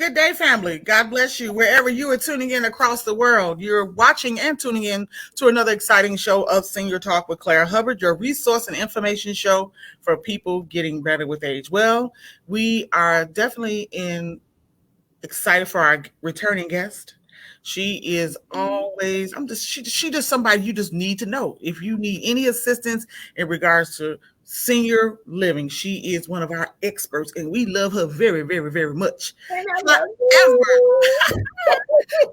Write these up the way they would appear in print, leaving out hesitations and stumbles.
Good day, family. God bless you. Wherever you are tuning in across the world, you're watching and tuning in to another exciting show of Senior Talk with Claire Hubbard, your resource and information show for people getting better with age. Well, we are definitely excited for our returning guest. She is always, she just somebody you just need to know. If you need any assistance in regards to senior living, she is one of our experts and we love her very, very, very much. However,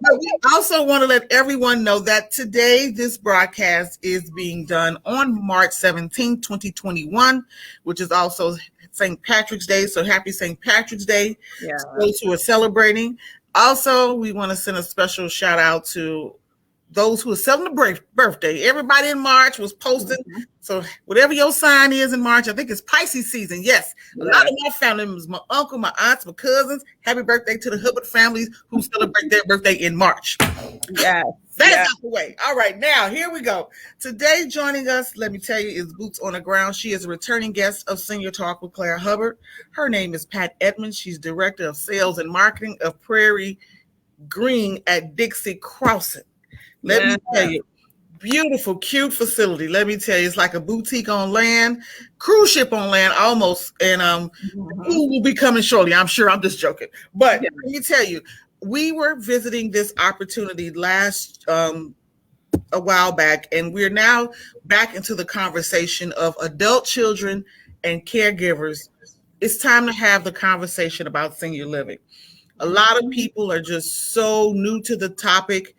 but we also want to let everyone know that today this broadcast is being done on March 17, 2021, which is also St. Patrick's Day. So happy St. Patrick's Day to those who are celebrating. Also, we want to send a special shout out to those who are celebrating birthday. Everybody in March was posting. Mm-hmm. So whatever your sign is in March, I think it's Pisces season. Yes. A lot of my family members, my uncle, my aunts, my cousins, happy birthday to the Hubbard families who celebrate their birthday in March. Yeah. That's out the way. All right, now here we go. Today joining us, let me tell you, is boots on the ground. She is a returning guest of Senior Talk with Claire Hubbard. Her name is Pat Edmonds. She's Director of Sales and Marketing of Prairie Green at Dixie Crossing. Let me tell you, beautiful, cute facility. Let me tell you, it's like a boutique on land, cruise ship on land almost. And the pool will be coming shortly. I'm sure. I'm just joking. But let me tell you, we were visiting this opportunity last a while back, and we're now back into the conversation of adult children and caregivers. It's time to have the conversation about senior living. A lot of people are just so new to the topic.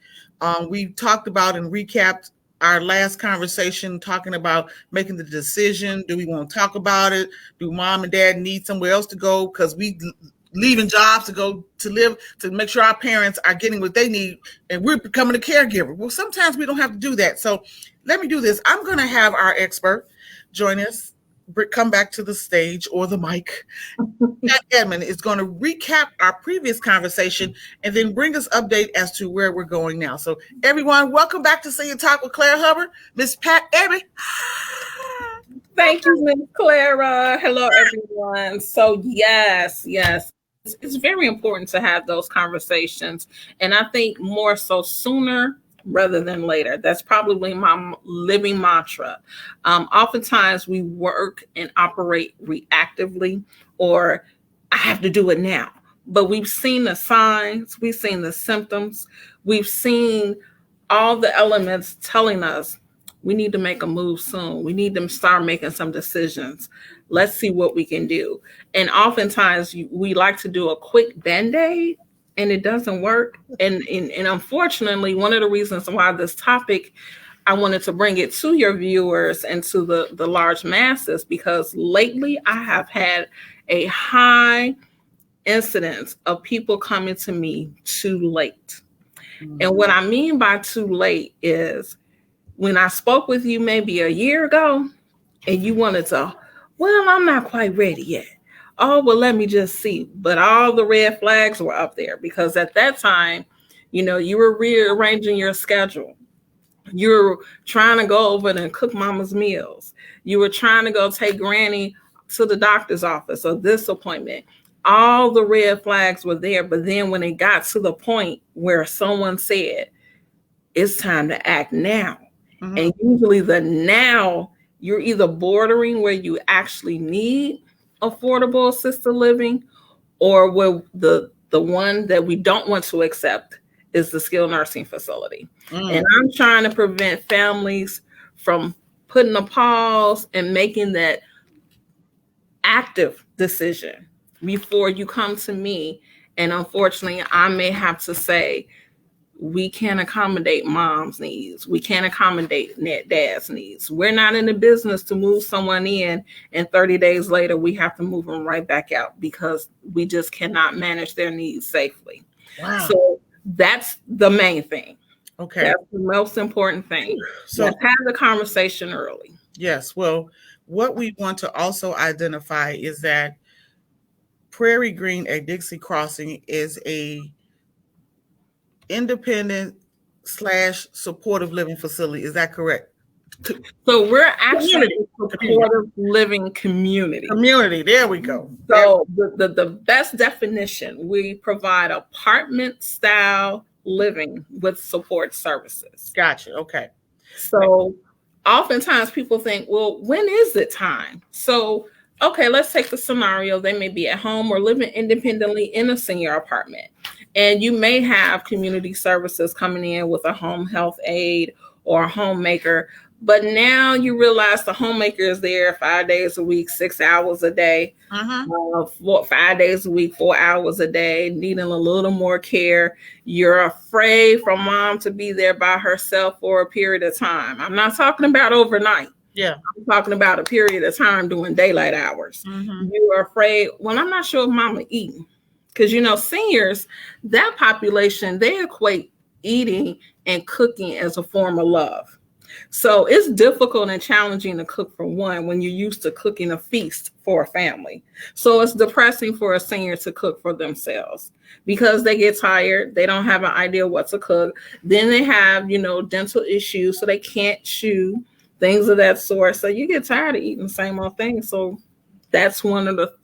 We talked about and recapped our last conversation talking about making the decision. Do we want to talk about it? Do mom and dad need somewhere else to go because we leaving jobs to go to live, to make sure our parents are getting what they need and we're becoming a caregiver? Well, sometimes we don't have to do that. So let me do this. I'm going to have our expert join us. Come back to the stage or the mic. Pat Edmond is going to recap our previous conversation and then bring us update as to where we're going now. So everyone, welcome back to Senior Talk with Claire Hubbard. Miss Pat Edmond. Thank you, Miss Clara. Hello, everyone. So yes. It's very important to have those conversations. And I think more so sooner rather than later. That's probably my living mantra. Oftentimes we work and operate reactively, or I have to do it now. But we've seen the signs, we've seen the symptoms, we've seen all the elements telling us we need to make a move soon. We need to start making some decisions. Let's see what we can do. And oftentimes we like to do a quick Band-Aid, and it doesn't work. And unfortunately, one of the reasons why this topic, I wanted to bring it to your viewers and to the large masses, because lately I have had a high incidence of people coming to me too late. Mm-hmm. And what I mean by too late is when I spoke with you maybe a year ago and you wanted to, well, I'm not quite ready yet. Oh, well, let me just see. But all the red flags were up there because at that time, you were rearranging your schedule. You were trying to go over and cook mama's meals. You were trying to go take granny to the doctor's office or this appointment. All the red flags were there. But then when it got to the point where someone said, it's time to act now. Mm-hmm. And usually the now, you're either bordering where you actually need affordable assisted living, or where the one that we don't want to accept is the skilled nursing facility. And I'm trying to prevent families from putting a pause and making that active decision before you come to me. And unfortunately, I may have to say, we can't accommodate mom's needs. We can't accommodate dad's needs. We're not in the business to move someone in and 30 days later, we have to move them right back out because we just cannot manage their needs safely. Wow. So that's the main thing. Okay. That's the most important thing. So let's have the conversation early. Yes. Well, what we want to also identify is that Prairie Green at Dixie Crossing is a independent / supportive living facility. Is that correct? So we're actually a supportive living community. Community, there we go. So the best definition, we provide apartment style living with support services. Gotcha. Okay. So oftentimes people think, well, when is it time? So, okay, let's take the scenario. They may be at home or living independently in a senior apartment. And you may have community services coming in with a home health aide or a homemaker. But now you realize the homemaker is there 5 days a week, 6 hours a day, 5 days a week, 4 hours a day, needing a little more care. You're afraid for mom to be there by herself for a period of time. I'm not talking about overnight. Yeah. I'm talking about a period of time during daylight hours. You are afraid, well, I'm not sure if mama eating. Because, seniors, that population, they equate eating and cooking as a form of love. So it's difficult and challenging to cook for one when you're used to cooking a feast for a family. So it's depressing for a senior to cook for themselves because they get tired. They don't have an idea what to cook. Then they have, dental issues, so they can't chew, things of that sort. So you get tired of eating the same old thing. So that's one of the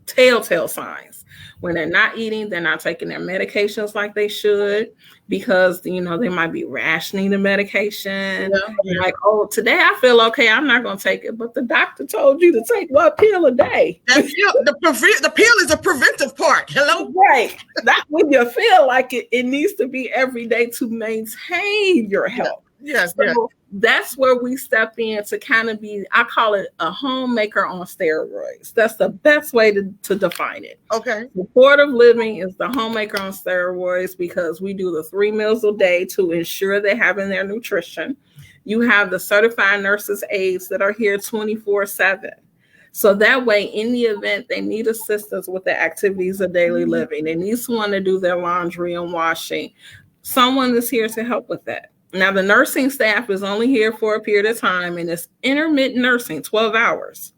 telltale signs. When they're not eating, they're not taking their medications like they should because, they might be rationing the medication. Yeah. Like, oh, today I feel okay. I'm not going to take it. But the doctor told you to take one pill a day. The pill is a preventive part. Hello? Right. Not when you feel like it. It needs to be every day to maintain your health. Yes. So that's where we step in to kind of be, I call it a homemaker on steroids. That's the best way to define it. Okay. Supportive living is the homemaker on steroids because we do the 3 meals a day to ensure they're having their nutrition. You have the certified nurses aides that are here 24/7. So that way, in the event they need assistance with the activities of daily living, they need someone to do their laundry and washing, someone is here to help with that. Now, the nursing staff is only here for a period of time, and it's intermittent nursing, 12 hours.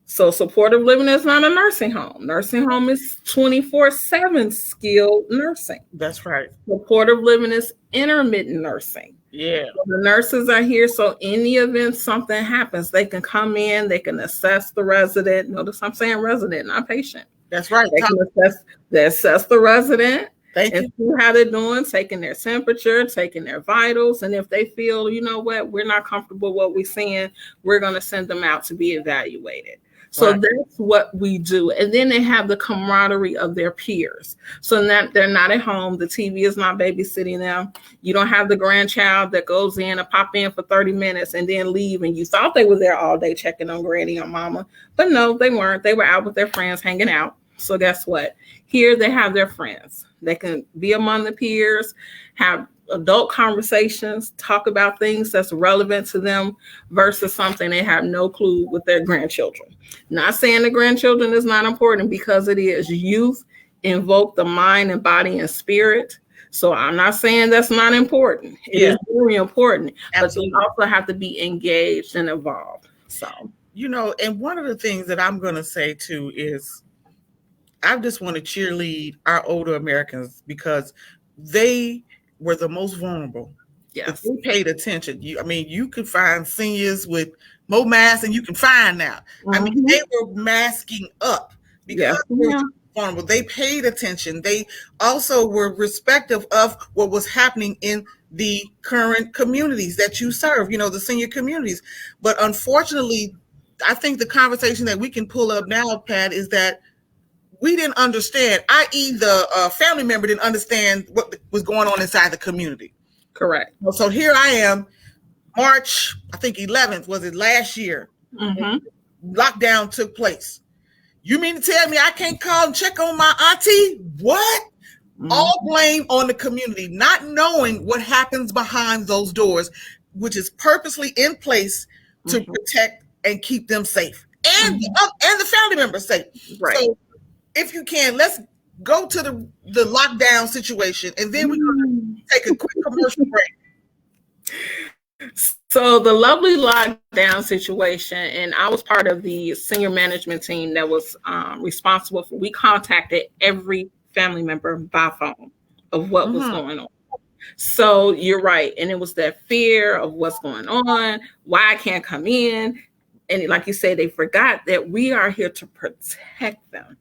So supportive living is not a nursing home. Nursing home is 24/7 skilled nursing. That's right. Supportive living is intermittent nursing. Yeah. So the nurses are here, so in the event something happens, they can come in, they can assess the resident. Notice I'm saying resident, not patient. That's right. They assess the resident. Thank you. And see how they're doing, taking their temperature, taking their vitals. And if they feel, we're not comfortable with what we're seeing, we're going to send them out to be evaluated. So that's what we do. And then they have the camaraderie of their peers. So that they're not at home. The TV is not babysitting them. You don't have the grandchild that goes in and pop in for 30 minutes and then leave. And you thought they were there all day checking on granny or mama. But no, they weren't. They were out with their friends hanging out. So guess what? Here they have their friends. They can be among the peers, have adult conversations, talk about things that's relevant to them versus something they have no clue with their grandchildren. Not saying the grandchildren is not important because it is. Youth invoke the mind and body and spirit. So I'm not saying that's not important. It is very important. Absolutely. But you also have to be engaged and involved. So, and one of the things that I'm going to say too is I just want to cheerlead our older Americans because they were the most vulnerable. Yes. If we paid attention. You could find seniors with more masks than you can find now. They were masking up because they were vulnerable. They paid attention. They also were respectful of what was happening in the current communities that you serve, the senior communities. But unfortunately, I think the conversation that we can pull up now, Pat, is that we didn't understand, i.e. the family member didn't understand what was going on inside the community. Correct. So here I am, March, I think 11th, was it last year? Lockdown took place. You mean to tell me I can't call and check on my auntie? What? All blame on the community, not knowing what happens behind those doors, which is purposely in place to protect and keep them safe and the family members safe. Right. So, if you can, let's go to the lockdown situation, and then we're going to take a quick commercial break. So the lovely lockdown situation, and I was part of the senior management team that was responsible for, we contacted every family member by phone of what was going on. So you're right. And it was that fear of what's going on, why I can't come in. And like you said, they forgot that we are here to protect them.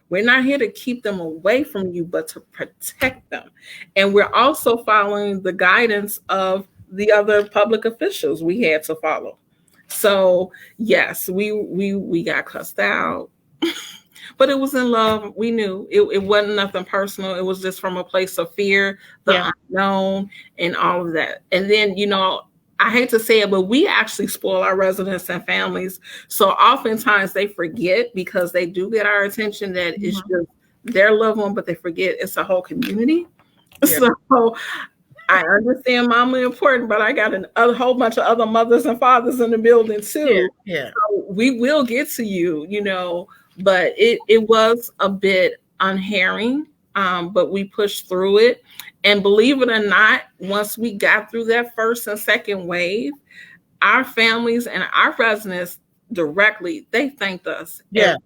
We're not here to keep them away from you, but to protect them. And we're also following the guidance of the other public officials we had to follow. So yes, we got cussed out, but it was in love. We knew it wasn't nothing personal. It was just from a place of fear, the unknown, and all of that. And then, I hate to say it, but we actually spoil our residents and families. So oftentimes they forget, because they do get our attention, that it's just their loved one, but they forget it's a whole community. Yeah. So I understand mama important, but I got a whole bunch of other mothers and fathers in the building too. Yeah. So we will get to you, but it was a bit unhearing, but we pushed through it. And believe it or not, once we got through that first and second wave, our families and our residents directly, they thanked us every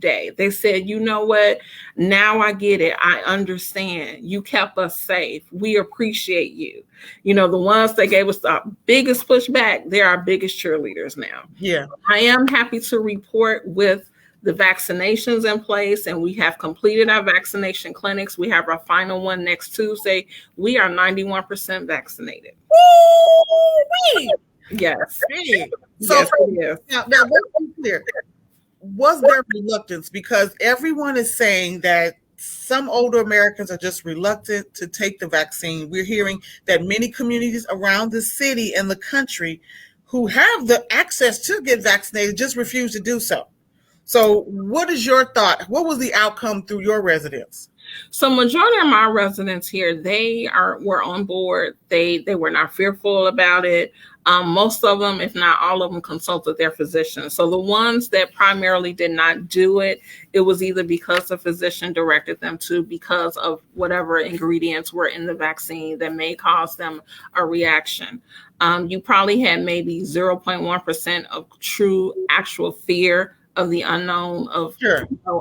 day. They said, you know what? Now I get it. I understand. You kept us safe. We appreciate you. The ones that gave us the biggest pushback, they're our biggest cheerleaders now. Yeah. I am happy to report with the vaccinations in place, and we have completed our vaccination clinics. We have our final one next Tuesday. We are 91% vaccinated. Woo-wee! Yes. So yes, it is. Now let's be clear. Was there reluctance? Because everyone is saying that some older Americans are just reluctant to take the vaccine. We're hearing that many communities around the city and the country who have the access to get vaccinated just refuse to do so. So what is your thought? What was the outcome through your residents? So majority of my residents here, were on board. They were not fearful about it. Most of them, if not all of them, consulted their physician. So the ones that primarily did not do it, it was either because the physician directed them to, because of whatever ingredients were in the vaccine that may cause them a reaction. You probably had maybe 0.1% of true actual fear of the unknown of,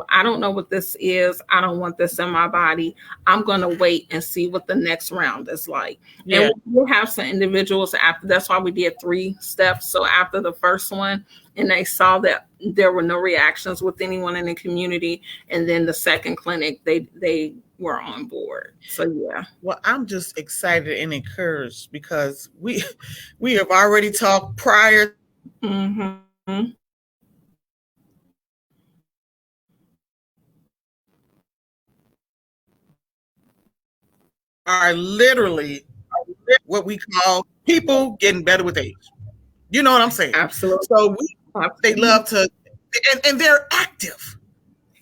I don't know what this is. I don't want this in my body. I'm going to wait and see what the next round is like. Yeah. And we'll have some individuals after. That's why we did 3 steps. So after the first one, and they saw that there were no reactions with anyone in the community, and then the second clinic, they were on board. So yeah. Well, I'm just excited and encouraged because we have already talked prior. Mm-hmm. Are literally what we call people getting better with age. You know what I'm saying? Absolutely. So they love to, and they're active.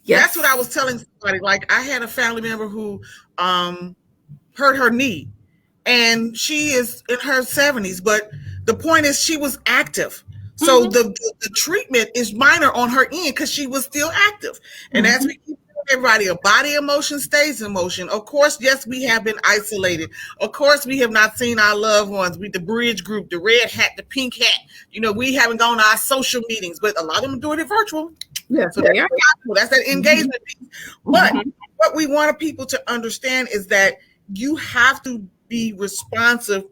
Yes. That's what I was telling somebody. Like, I had a family member who hurt her knee, and she is in her 70s, but the point is she was active. So the treatment is minor on her end because she was still active. And as we keep everybody, a body emotion stays in motion. Of course, yes, we have been isolated. Of course, we have not seen our loved ones. The bridge group, the red hat, the pink hat. We haven't gone to our social meetings, but a lot of them are doing it virtual. Yes, so that's that engagement piece. But what we want people to understand is that you have to be responsive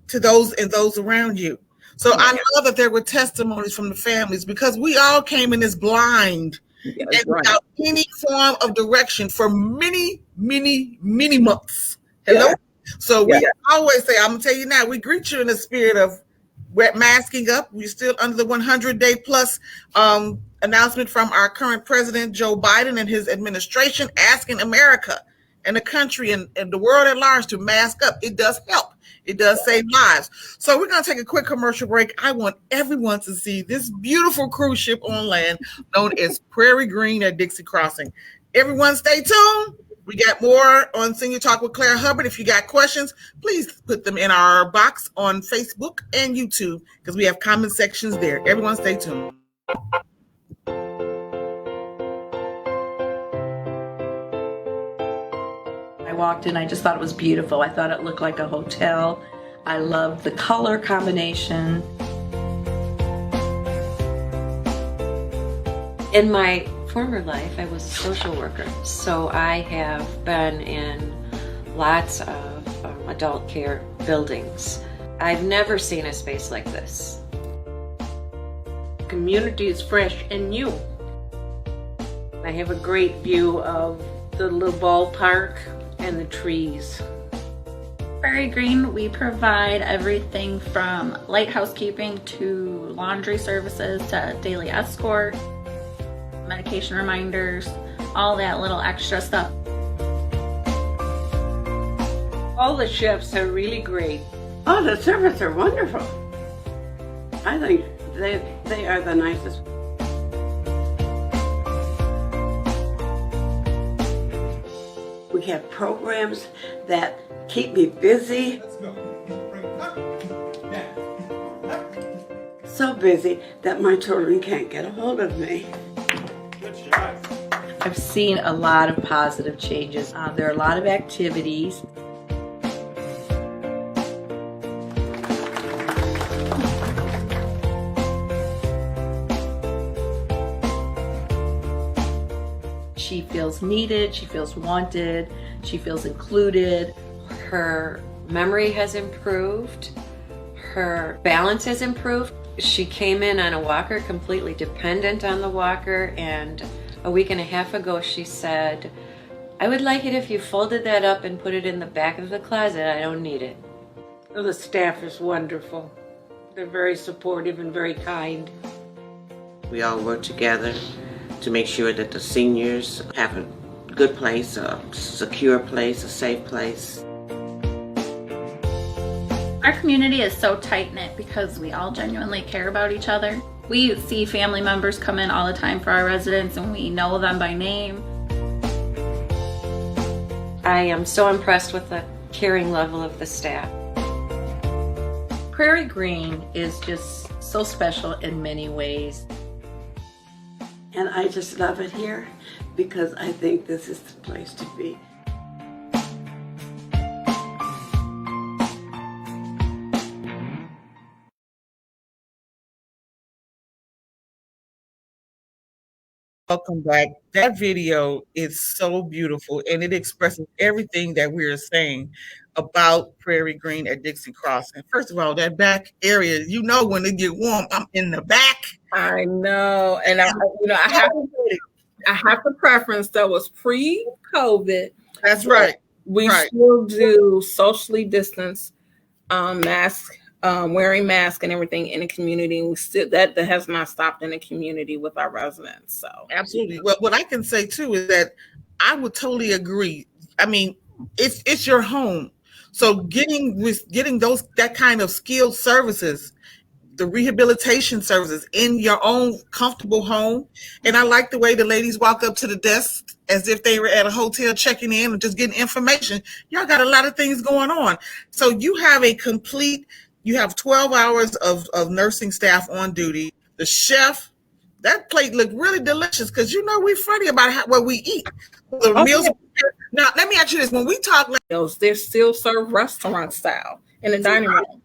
to those and those around you. So I love that there were testimonies from the families, because we all came in this blind. And without any form of direction for many, many, many months. Hello? Yeah. So we always say, I'm going to tell you now, we greet you in the spirit of masking up. We're still under the 100-day plus announcement from our current president, Joe Biden, and his administration, asking America and the country and the world at large to mask up. It does help. It does save lives. So we're going to take a quick commercial break. I want everyone to see this beautiful cruise ship on land known as Prairie Green at Dixie Crossing. Everyone stay tuned. We got more on Senior Talk with Claire Hubbard. If you got questions, please put them in our box on Facebook and YouTube, because we have comment sections there. Everyone stay tuned. Walked in, I just thought it was beautiful. I thought it looked like a hotel. I loved the color combination. In my former life, I was a social worker, so I have been in lots of adult care buildings. I've never seen a space like this. community is fresh and new. I have a great view of the little ballpark and the trees. Prairie Green, we provide everything from light housekeeping to laundry services to daily escort, medication reminders, all that little extra stuff. All the chefs are really great. Oh, the servants are wonderful. I think they are the nicest. We have programs that keep me busy. So busy that my children can't get a hold of me. I've seen a lot of positive changes. There are a lot of activities. She feels needed, she feels wanted, she feels included. Her memory has improved. Her balance has improved. She came in on a walker, completely dependent on the walker, and a week and a half ago she said, "I would like it if you folded that up and put it in the back of the closet. I don't need it." Well, the staff is wonderful. They're very supportive and very kind. We all work together to make sure that the seniors have a good place, a secure place, a safe place. Our community is so tight-knit because we all genuinely care about each other. We see family members come in all the time for our residents and we know them by name. I am so impressed with the caring level of the staff. Prairie Green is just so special in many ways. And I just love it here because I think this is the place to be. Welcome back. That video is so beautiful and it expresses everything that we're saying about Prairie Green at Dixie Crossing. First of all, that back area, you know, when it get warm, I'm in the back. I know. And I have to preference that was pre-COVID. That's right. We still do socially distanced mask, wearing masks and everything in the community. We still that has not stopped in the community with our residents. So absolutely. Well, what I can say too is that I would totally agree. I mean, it's your home. So getting that kind of skilled services, the rehabilitation services in your own comfortable home. And I like the way the ladies walk up to the desk as if they were at a hotel checking in and just getting information. Y'all got a lot of things going on. So you have 12 hours of nursing staff on duty. The chef, that plate looked really delicious because you know we're funny about what we eat. The meals. Now, let me ask you this. When we talk they're still served restaurant style in the dining room.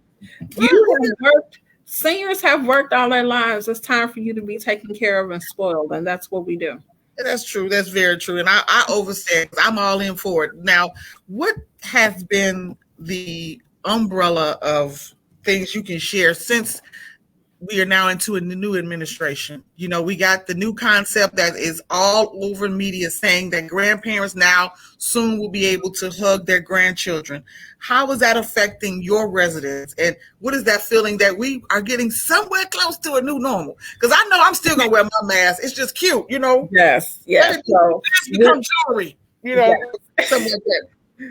Seniors have worked all their lives. It's time for you to be taken care of and spoiled, and that's what we do. That's true. That's very true. And I overstand. I'm all in for it. Now, what has been the umbrella of things you can share since we are now into a new administration? You know, we got the new concept that is all over media saying that grandparents now soon will be able to hug their grandchildren. How is that affecting your residents? And what is that feeling that we are getting somewhere close to a new normal? Because I know I'm still going to wear my mask. It's just cute, you know? Yes. So, it's become jewelry, you know, something like that.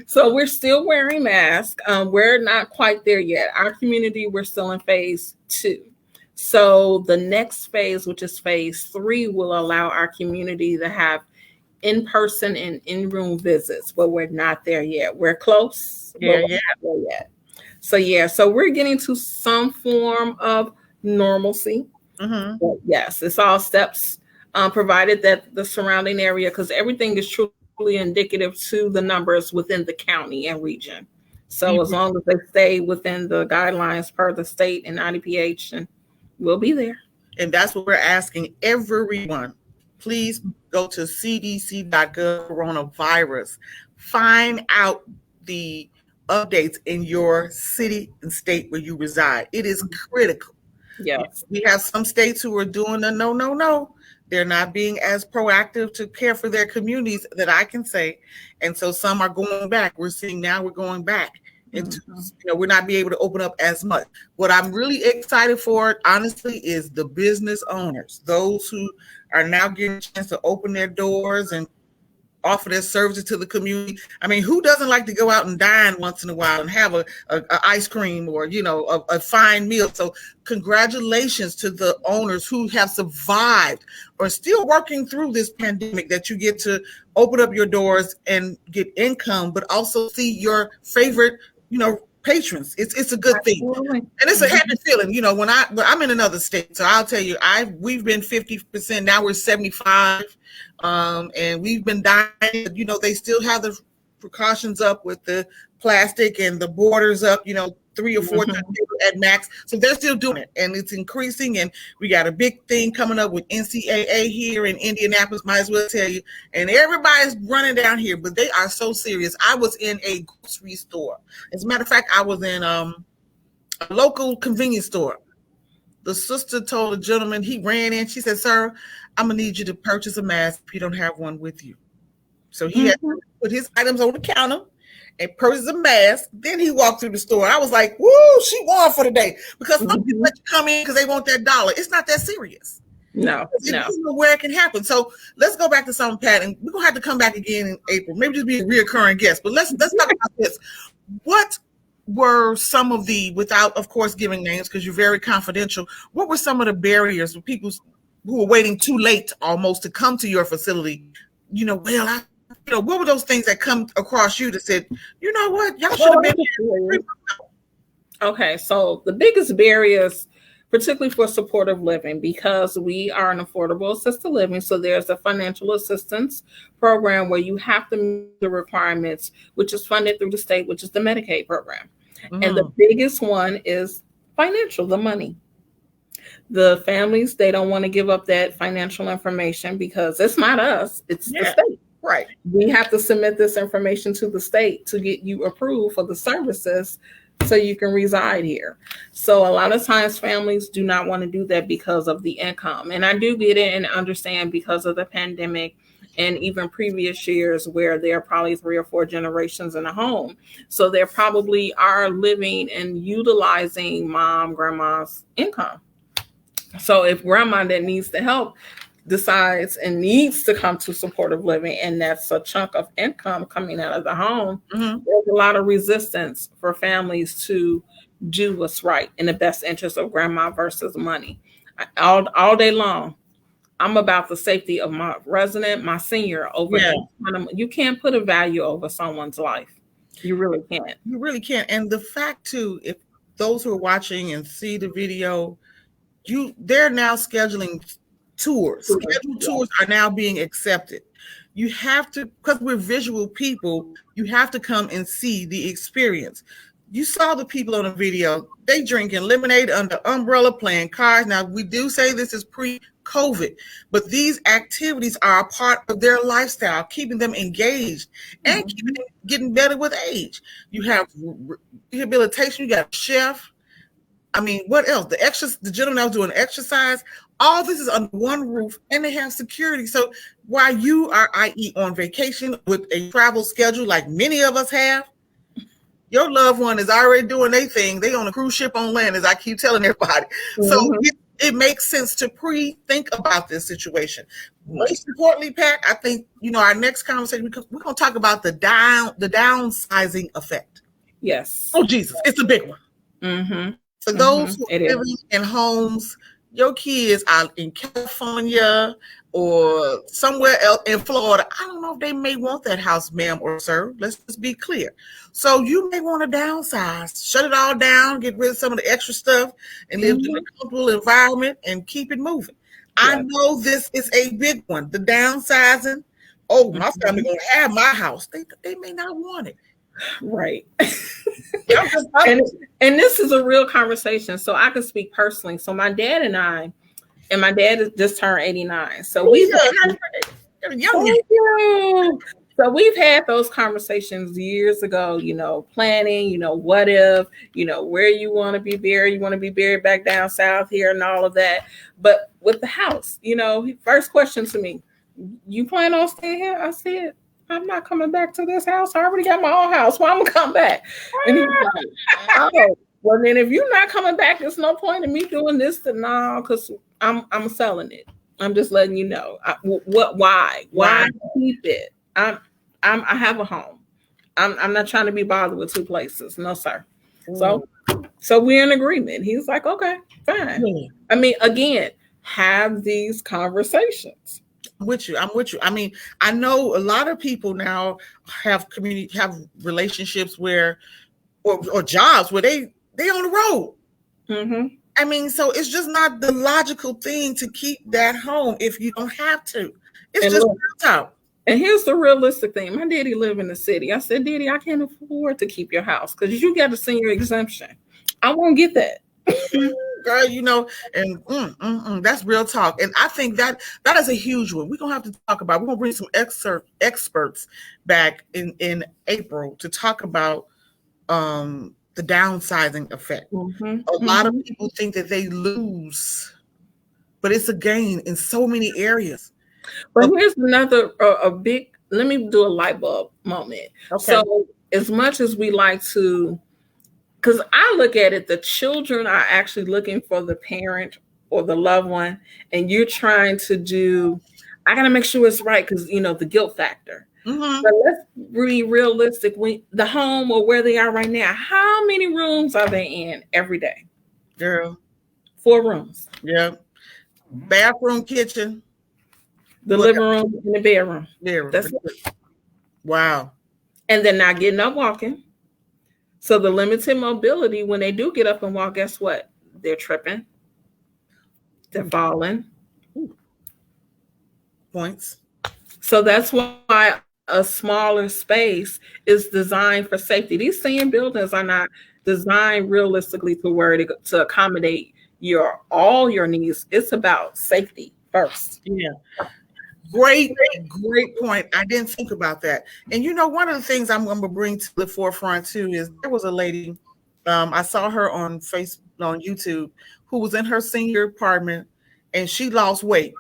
So we're still wearing masks. We're not quite there yet. Our community, we're still in phase 2. So the next phase, which is phase 3, will allow our community to have in-person and in-room visits, but we're not there yet. We're close. We're not there yet. So we're getting to some form of normalcy. Mm-hmm. But yes, it's all steps, provided that the surrounding area, because everything is truly indicative to the numbers within the county and region. So as long as they stay within the guidelines per the state and IDPH, and we'll be there. And that's what we're asking everyone. Please go to cdc.gov coronavirus. Find out the updates in your city and state where you reside. It is critical. Yes. We have some states who are doing the no, no, no. They're not being as proactive to care for their communities that I can say. And so some are going back. We're seeing now we're going back into, we're not being able to open up as much. What I'm really excited for, honestly, is the business owners, those who are now getting a chance to open their doors and offer their services to the community. I mean, who doesn't like to go out and dine once in a while and have a ice cream or, a fine meal? So congratulations to the owners who have survived or still working through this pandemic, that you get to open up your doors and get income, but also see your favorite, patrons. It's a good thing. Absolutely. And it's a happy feeling, when I'm in another state. So I'll tell you, we've been 50%, now we're 75. And we've been dying, they still have the precautions up with the plastic and the borders up, 3 or 4 times at max. So they're still doing it, and it's increasing. And we got a big thing coming up with NCAA here in Indianapolis, might as well tell you. And everybody's running down here, but they are so serious. I was in a grocery store. As a matter of fact, I was in a local convenience store. The sister told a gentleman, he ran in, she said, "Sir, I'm going to need you to purchase a mask if you don't have one with you." So he had to put his items on the counter and purchase a mask. Then he walked through the store. I was like, woo, she won for the day. Because some people let you come in because they want that dollar. It's not that serious. No. You know where it can happen. So let's go back to something, Pat, and we're going to have to come back again in April. Maybe just be a reoccurring guest. But let's talk about this. What were some of the, without, of course, giving names because you're very confidential, what were some of the barriers for people who were waiting too late almost to come to your facility? What were those things that come across you that said, you know what, y'all should have been here? Okay, so the biggest barriers, particularly for supportive living, because we are an affordable assisted living, so there's a financial assistance program where you have to meet the requirements, which is funded through the state, which is the Medicaid program. And the biggest one is financial, the money. The families, they don't want to give up that financial information because it's not us, it's the state. Right. We have to submit this information to the state to get you approved for the services so you can reside here. So a lot of times families do not want to do that because of the income. And I do get it and understand because of the pandemic and even previous years where there are probably 3 or 4 generations in a home. So they probably are living and utilizing mom, grandma's income. So if grandma that needs the help decides and needs to come to supportive living, and that's a chunk of income coming out of the home, there's a lot of resistance for families to do what's right in the best interest of grandma versus money. All day long, I'm about the safety of my resident, my senior over. You can't put a value over someone's life. You really can't. You really can't. And the fact too, if those who are watching and see the video, they're now scheduling tours. Scheduled tours are now being accepted. You have to, because we're visual people, you have to come and see the experience. You saw the people on the video, they drinking lemonade under umbrella, playing cards. Now, we do say this is pre-COVID, but these activities are a part of their lifestyle, keeping them engaged and keeping them getting better with age. You have rehabilitation, you got a chef. I mean, what else? The gentleman that was doing exercise, all this is under one roof, and they have security. So while you are, i.e., on vacation with a travel schedule like many of us have, your loved one is already doing their thing. They on a cruise ship on land, as I keep telling everybody. So it makes sense to think about this situation. Most importantly, Pat, I think, our next conversation, we're going to talk about the downsizing effect. Yes. Oh, Jesus, it's a big one. For those who are living in homes, your kids are in California or somewhere else in Florida, I don't know if they may want that house, ma'am or sir. Let's just be clear. So you may want to downsize, shut it all down, get rid of some of the extra stuff, and live in a comfortable environment and keep it moving. I know this is a big one. The downsizing. Oh, my family gonna have my house. They may not want it. Right. and this is a real conversation. So I can speak personally. So my dad just turned 89. So we young. So we've had those conversations years ago, planning, what if, where you want to be buried, you want to be buried back down south here and all of that. But with the house, first question to me, you plan on staying here? I said, I'm not coming back to this house. I already got my own house. Why I'm gonna come back? And he was like, oh, well then if you're not coming back, there's no point in me doing this because I'm selling it. I'm just letting you know. Why keep it? I have a home. I'm not trying to be bothered with two places. No, sir. So we're in agreement. He's like, okay, fine. I mean, again, have these conversations. I'm with you. I mean, I know a lot of people now have relationships where, or jobs where they on the road. Mm-hmm. I mean, so it's just not the logical thing to keep that home if you don't have to. It's just out. And here's the realistic thing. My daddy live in the city. I said, Daddy, I can't afford to keep your house because you got a senior exemption. I won't get that. Girl, and that's real talk. And I think that is a huge one. We're going to have to talk about. We're going to bring some experts back in April to talk about the downsizing effect. Mm-hmm. A lot of people think that they lose, but it's a gain in so many areas. But here's another big, let me do a light bulb moment. Okay. So as much as we like to, because I look at it, the children are actually looking for the parent or the loved one, and you're trying to do, I got to make sure it's right because, the guilt factor. Mm-hmm. But let's be realistic. The home or where they are right now, how many rooms are they in every day? Girl. 4 rooms. Yeah. Bathroom, kitchen. The living room and the bedroom. That's it. Wow. And they're not getting up walking. So the limited mobility, when they do get up and walk, guess what? They're tripping. They're falling. Points. So that's why a smaller space is designed for safety. These senior buildings are not designed realistically to accommodate all your needs. It's about safety first. Yeah. Great point. I didn't think about that. And one of the things I'm going to bring to the forefront too is there was a lady, I saw her on Facebook, on YouTube, who was in her senior apartment and she lost weight,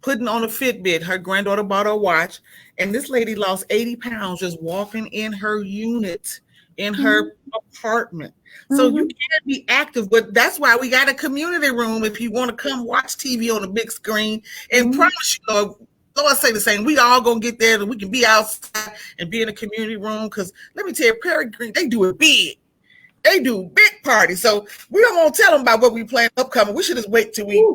putting on a Fitbit. Her granddaughter bought her a watch, and this lady lost 80 pounds just walking in her unit in her apartment. So you can't be active, but that's why we got a community room if you want to come watch TV on a big screen. And promise you, Lord say the same. We all gonna get there, and we can be outside and be in a community room. Because let me tell you, Prairie Green, they do it big. They do big parties. So we don't want to tell them about what we plan upcoming. We should just wait till we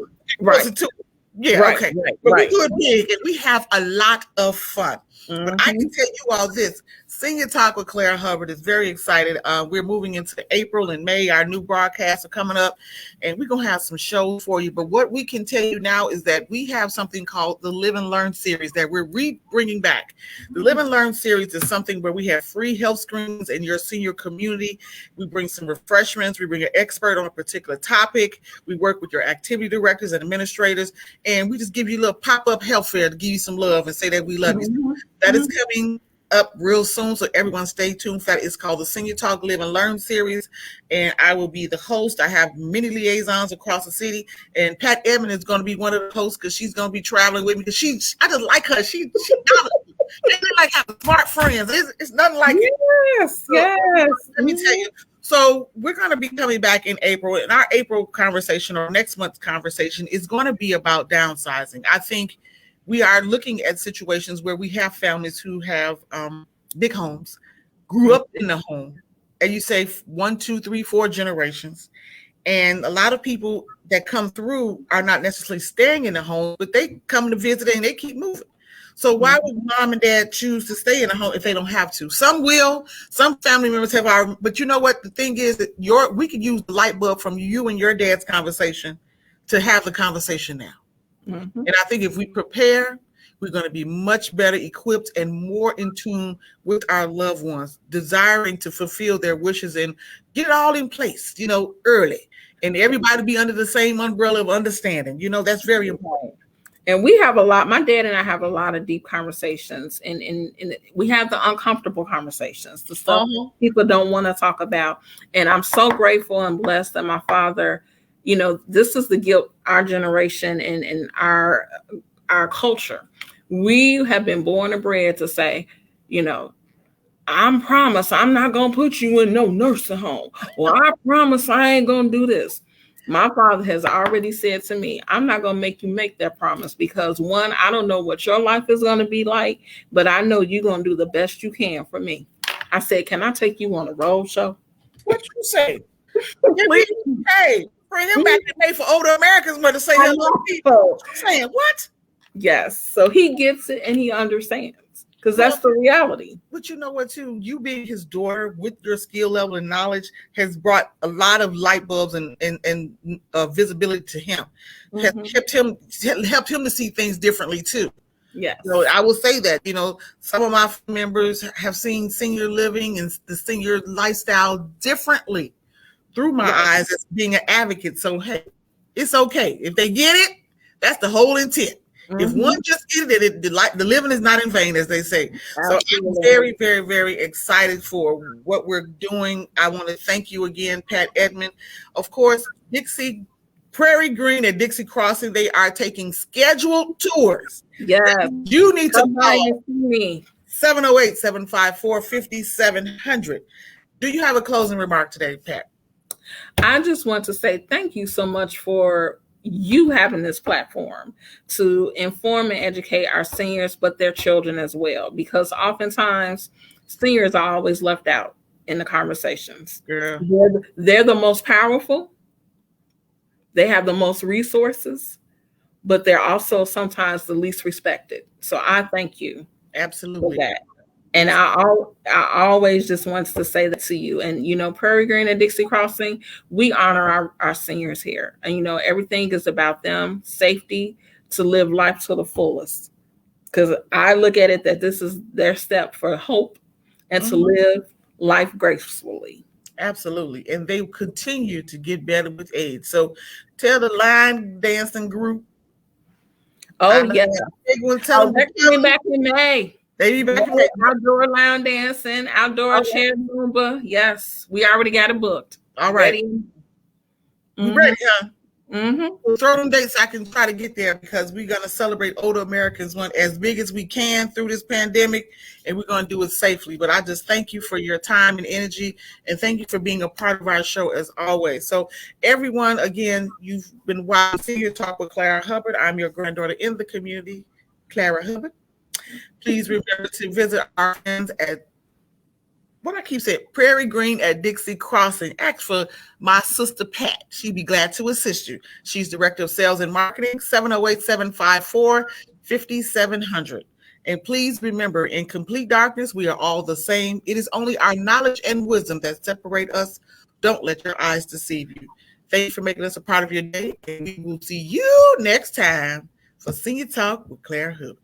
listen to it. Yeah, right, okay. Right, but we do it big, and we have a lot of fun. But I can tell you all this. Senior Talk with Claire Hubbard is very excited. We're moving into April and May. Our new broadcasts are coming up, and we're going to have some shows for you. But what we can tell you now is that we have something called the Live and Learn series that we're bringing back. The Live and Learn series is something where we have free health screenings in your senior community. We bring some refreshments. We bring an expert on a particular topic. We work with your activity directors and administrators, and we just give you a little pop-up health fair to give you some love and say that we love you. That is coming up real soon, so everyone stay tuned for that. It's called the Senior Talk Live and Learn series, and I will be the host. I have many liaisons across the city, and Pat Edmonds is going to be one of the hosts because she's going to be traveling with me because I just like her. She like having smart friends. It's nothing like it. Yes. Let me tell you. So we're going to be coming back in April, and our April conversation or next month's conversation is going to be about downsizing. I think we are looking at situations where we have families who have big homes, grew up in the home, and you say 1, 2, 3, 4 generations. And a lot of people that come through are not necessarily staying in the home, but they come to visit and they keep moving. So why would mom and dad choose to stay in the home if they don't have to? Some will, some family members have but you know what? The thing is that we could use the light bulb from you and your dad's conversation to have the conversation now. And I think if we prepare, we're going to be much better equipped and more in tune with our loved ones, desiring to fulfill their wishes and get it all in place, early. And everybody be under the same umbrella of understanding. That's very important. And we have a lot, my dad and I have a lot of deep conversations, and we have the uncomfortable conversations, the stuff people don't want to talk about. And I'm so grateful and blessed that my father, you know, this is the guilt, our generation and our culture. We have been born and bred to say, you know, I promise I'm not going to put you in no nursing home. Well, I promise I ain't going to do this. My father has already said to me, I'm not going to make you make that promise because, one, I don't know what your life is going to be like, but I know you're going to do the best you can for me. I said, can I take you on a road show? What you say? Hey, bring him back to pay for older Americans where to say hello to people. Saying what? Yes. So he gets it and he understands. Because that's the reality. But you know what, too? You being his daughter with your skill level and knowledge has brought a lot of light bulbs and visibility to him. Has helped him to see things differently, too. Yes. So I will say that, you know, some of my members have seen senior living and the senior lifestyle differently through my eyes as being an advocate. So, hey, it's okay. If they get it, that's the whole intent. If one just get it, the living is not in vain, as they say. Absolutely. So I'm very, very, very excited for what we're doing. I want to thank you again, Pat Edmonds. Of course, Dixie, Prairie Green at Dixie Crossing, they are taking scheduled tours. Yes. You need to call me. 708-754-5700. Do you have a closing remark today, Pat? I just want to say thank you so much for you having this platform to inform and educate our seniors, but their children as well, because oftentimes seniors are always left out in the conversations. Yeah. They're the most powerful. They have the most resources, but they're also sometimes the least respected. So I thank you. Absolutely. For that. And I always just wants to say that to you. And, you know, Prairie Green and Dixie Crossing, we honor our seniors here. And, you know, everything is about them, safety, to live life to the fullest. Because I look at it that this is their step for hope and to live life gracefully. Absolutely. And they continue to get better with age. So tell the line dancing group. Oh, yeah. They're coming back in May. They be back in outdoor line dancing, outdoor chair Zumba. Yes, we already got it booked. All right. Ready? Ready, huh? We'll throw them dates. I can try to get there because we're going to celebrate older Americans one as big as we can through this pandemic, and we're going to do it safely. But I just thank you for your time and energy, and thank you for being a part of our show as always. So everyone, again, you've been watching Senior Talk with Clara Hubbard. I'm your granddaughter in the community, Clara Hubbard. Please remember to visit our friends at what I keep saying, Prairie Green at Dixie Crossing. Ask for my sister Pat. She'd be glad to assist you. She's Director of Sales and Marketing, 708-754-5700. And please remember, in complete darkness, we are all the same. It is only our knowledge and wisdom that separate us. Don't let your eyes deceive you. Thank you for making us a part of your day. And we will see you next time for Senior Talk with Clara Hubbard.